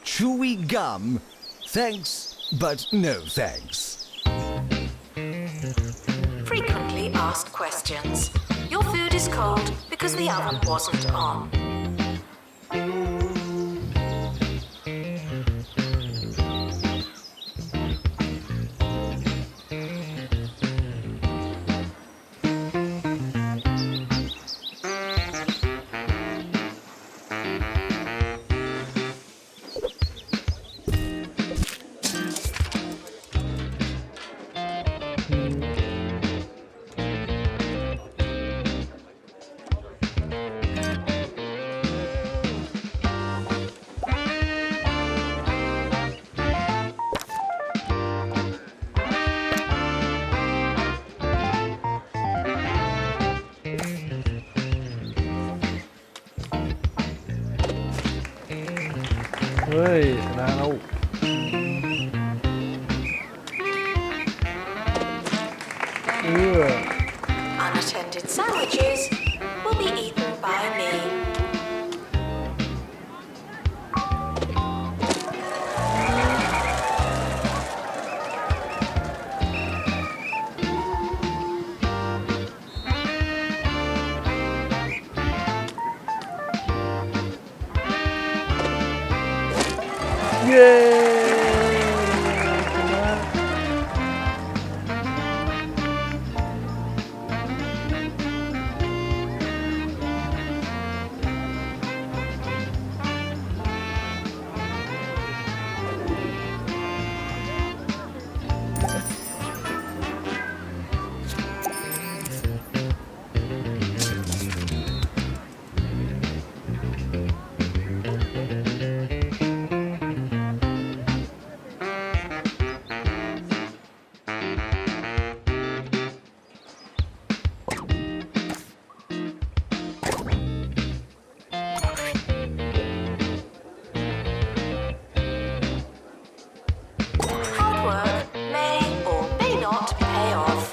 Chewy Gum, thanks, but no thanks. Frequently asked questions. Your food is cold because the oven wasn't on. Ơi, ra đâu? Unattended sandwiches will be eaten by me. เย้Hard work may or may not pay off.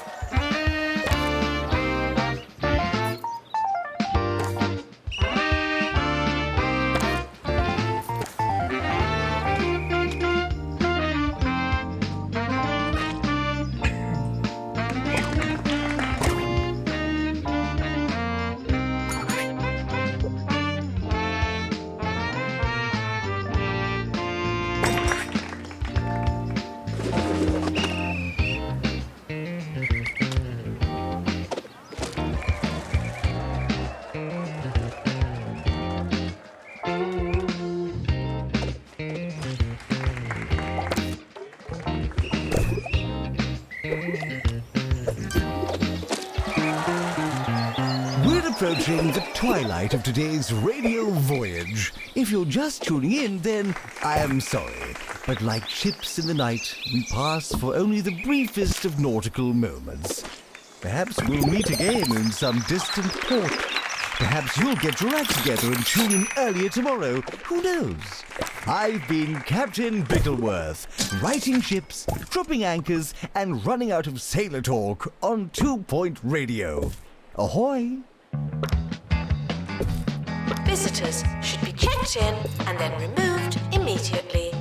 We're approaching the twilight of today's radio voyage. If you're just tuning in, then I am sorry. But like ships in the night, we pass for only the briefest of nautical moments. Perhaps we'll meet again in some distant port. Perhaps you'll get your act together and tune in earlier tomorrow. Who knows? I've been Captain Bickleworth, righting ships, dropping anchors, and running out of sailor talk on 2 Point Radio. Ahoy! Visitors should be checked in and then removed immediately.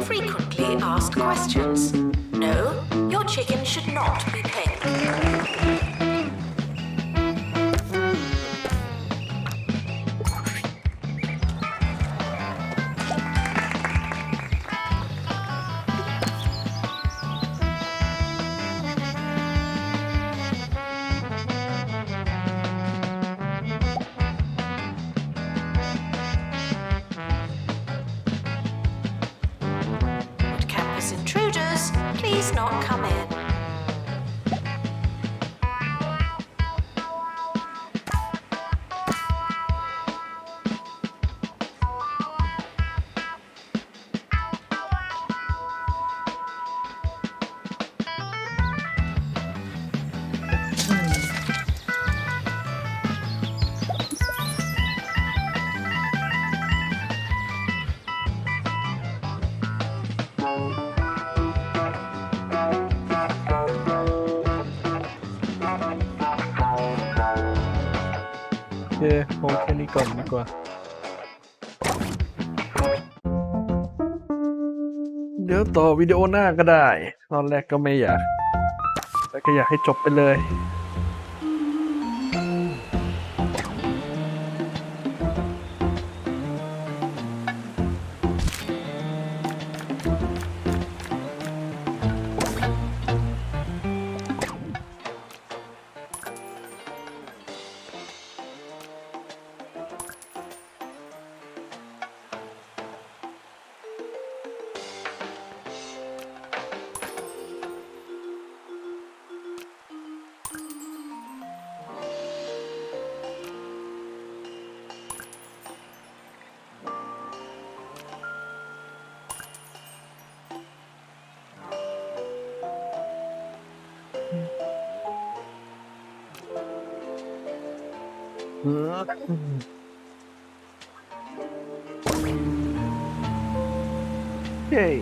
Frequently asked questions. No, your chicken should not be pink. Would campus intruders please not come in?โอเคโอแค่นี้ก่อนดีกว่า เดี๋ยวต่อวิดีโอหน้าก็ได้ ตอนแรกก็ไม่อยาก แต่ก็อยากให้จบไปเลย เฮ้ย